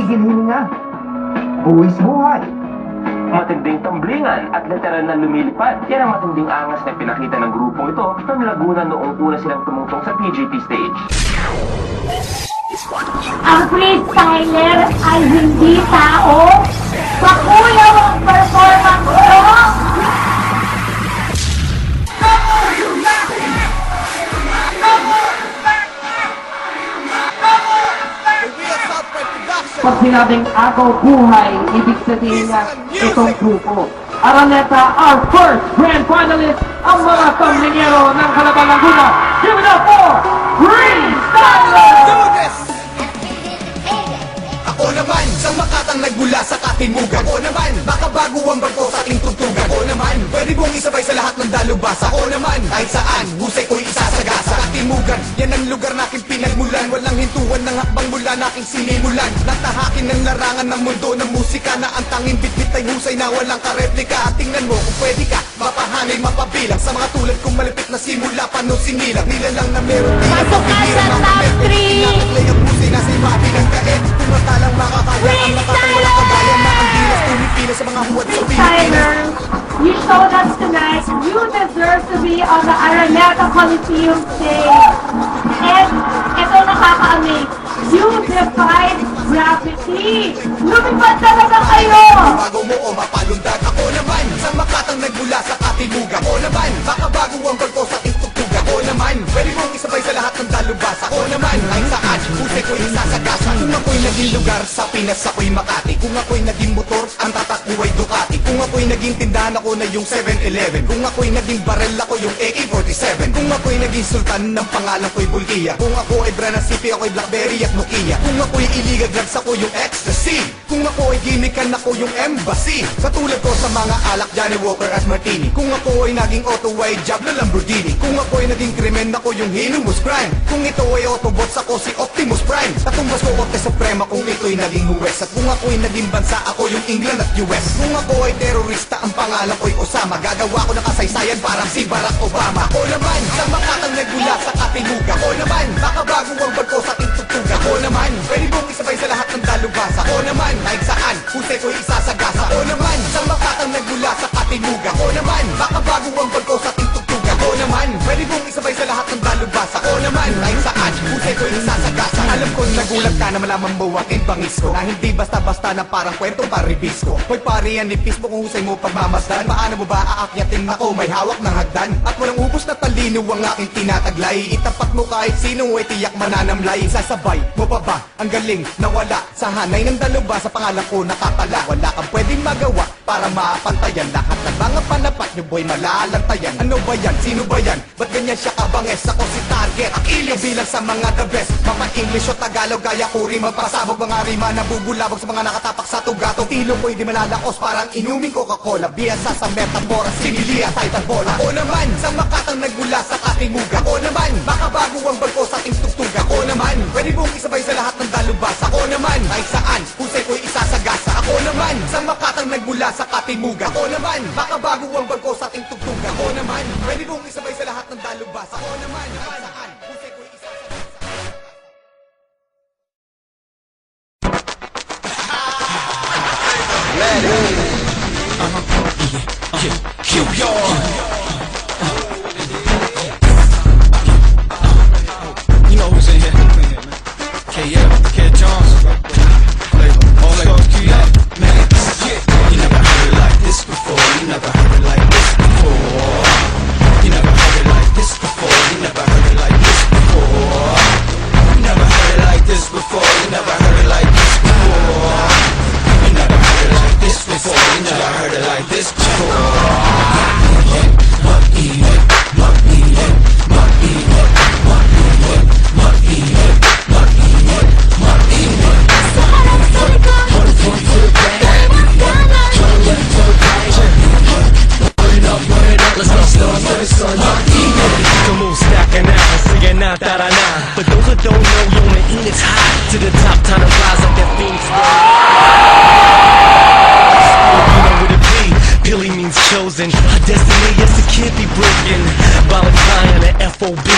tigil hininga. Buwis buhay. Matinding tamblingan at literal na lumilipad. Yan ang matinding angas na pinakita ng grupong ito ng Laguna noong una silang tumungtong sa PGP stage. Ang freestyler ay hindi tao. Pakuyaw ang performance ko. Pag sinabing ako buhay, ibig sabihin niya itong grupo. Araneta, our first grand finalist, ang mga tamlingero ng Calaban Laguna. Give it up for Freestyler! Ako naman, sa makatang nagmula sa katimugan. Ako naman, baka bago ang barko sa ating tugtugan. Ako naman, pwede mong isabay sa lahat ng dalubhasa. Ako naman, kahit saan, husay ko'y isasagasa. Katimugan, yan ang lugar na aking pinagmulan. Walang hintuan ng hakbang mula na aking sinimulan. Natahakin ng larangan ng mundo ng musika na ang tanging bitbit ay husay na walang kareplika. At tingnan mo kung pwede ka, mapahanay, mapabilang. Sa mga tulad kong malapit na simula pa nung sinilang. Nilalang na meron Pasok ka sa top 3! Tinataklay ang husay na sa ibabi ng kaet. Kung matalang makakaya ang makatang walang kagaya na ang dilas pumipila sa mga huwad sa Pilipinas. Tyler, you showed us tonight you deserve to be on the Araneta Coliseum stage. And ito nakaka-amaze. You defied gravity. Lumipad talaga kayo. Bago mo o mapalundag. Ako naman, sa makatang nagmula sa katimugan. Ako naman, baka bago ang barko sa ating tugtugan. Ako naman, pwede mong isabay sa lahat ng dalubhasa. Ako naman, kahit saan, husay ko'y isasagasa. Kung ako'y naging lugar sa Pinas, ako'y Makati. Kung ako'y naging motor, ang tatakbo ay Ducati. Kung ako'y naging tindahan, ako na yung 7-Eleven. Kung ako'y naging barel, ako yung AK-47. Kung ako'y naging sultan, ng pangalan ko'y Bulgia. Kung ako ay Brana City, ako'y Blackberry at Nokia. Kung ako'y illegal drugs, ako yung ecstasy. Kung ako ay gimikan, ako yung embassy. Katulad ko sa mga alak, Johnny Walker at Martini. Kung ako ay naging auto-wide job na Lamborghini. Kung ako ay naging krimen, ako yung Hinumus Crime. Kung ito ay Autobots, ako si Optimus Prime. Katumbas ko Korte Suprema kung ito'y naging huwes. At kung ako'y naging bansa, ako yung England at US. Kung ako ay terorista, ang pangalan ko'y Osama. Gagawa ko ng kasaysayan parang si Barack Obama. Ako naman, sa makatang nagmula sa katimugan. Ako naman, baka bago ang barko sa ating tugtugan. Ako naman, pwede mong isabay sa lahat ng dalubhasa. Ako naman, kahit saan, husay ko'y isasagasa. Ako naman, sa makatang nagmula sa katimugan. Ako naman, baka bago ang barko sa ating tugtugan. Ako naman, pwede mong isabay sa lahat ng dalubhasa. Ako naman, kahit saan, husay ko'y isasagasa. Alam ko nagulat ka na malaman mo aking bangis ko. Na hindi basta-basta na parang kwentong paribis ko. Hoy pare, yan nipis mo kung husay mo pagmamasdan. Paano mo ba aakyatin ako may hawak ng hagdan? At walang ubos na talino ang aking tinataglay. Itapat mo kahit sinong ay tiyak mananamlay. Sasabay mo pa ba ang galing na wala sa hanay ng dalubhasa? Pangalan ko nakakala. Wala kang pwedeng magawa para mapantayan. Lahat ng mga panapat nyo boy malalantayan. Ano ba yan? Sino ba yan? Ba't ganyan siya kabanges? Ako si Target, Akilis bilang sa mga the best. Mapa-English o Tagalog kaya ko rin magpasabog. Mga rima na bubulabog sa mga nakatapak sa tugatong. Tilo ko'y di malalakos parang inuming Coca-Cola. Biyasa sa metapora, sinilia, titan bola. Ako naman, sa makatang nagmula sa katimugan. Ako naman, baka bago ang barko sa ating tugtugan. Ako naman, pwede mong isabay sa lahat ng dalubhasa. Ako naman, kahit saan, husay ko'y isasagasa. Ako naman, sa makatang nagmula sa katimugan. Ako naman, baka bago ang barko sa ating tugtugan. Ako naman, pwede mong isabay sa lahat ng dalubhasa. Ako naman, kahit saan, husay ko'y isasagasa. You know who's in here? KF, Kid Jones, all that man, yeah. You never heard it like this before. You never heard it like this before. You never heard it like this before. You never heard it like this before. You never heard it like this before. You never heard it like this before. You never heard it like this before. You never heard it like this Tara na. For those who don't know, yo, man, Enid's hot to the top, time to rise like that Phoenix. You know what it be? Billy means chosen. Her destiny is to kid be broken. Valentine and the F FOB.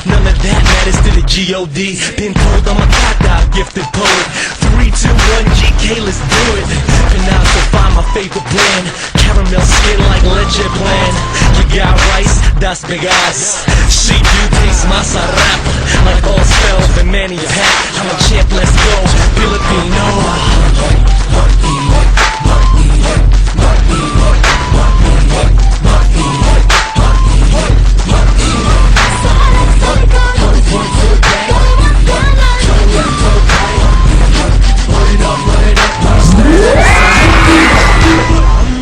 None of that matters to the G.O.D. Been told I'm a god, gifted poet. 3, 2, 1, GK, let's do it. Panazzo, find my favorite brand. Caramel skin like leche plan. You got rice, that's big ass. She do taste masa rap. Like all spells and Manny Pat. I'm a champ, let's go. Filipino.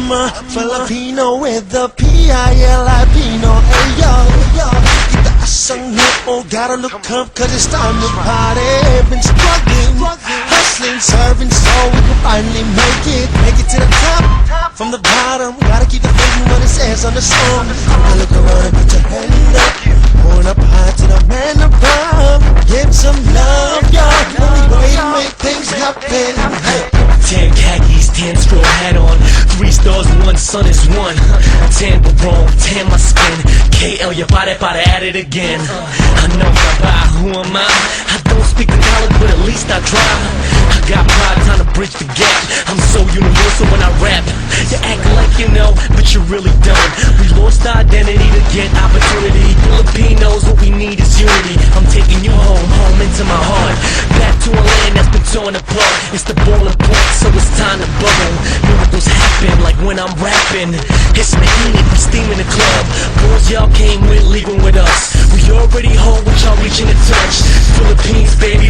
I'm a Filipino with the P-I-L-I-Pino. Hey yo, itaas ang noo, gotta look up cause it's time to party. Been struggling, hustling, serving so we can finally make it to the top. From the bottom, gotta keep the faith in what it says on the song. Now look around and put your hand up, hold up high to the man above. Give some love, y'all. Only way to make things happen. Hey. 10 khakis, 10 straw hat on. 3 stars, 1 sun is 1. 10 wrong, 10 my skin. KL, you pare at it again. I know about who am I? I don't speak the knowledge, but at least I try. I got pride, time to bridge the gap. I'm so universal when I rap. You act like you know, but you really don't. We lost our identity to get opportunity. Filipinos, what we need is unity. I'm taking you home, home into my heart. Back to a land that's been torn apart. It's the boiling point, so it's time to bubble. Miracles happen like when I'm rapping. It's Mahini, we steaming the club. Boys y'all came with, leaving with us. We already hold what y'all reaching to touch. Philippines, baby,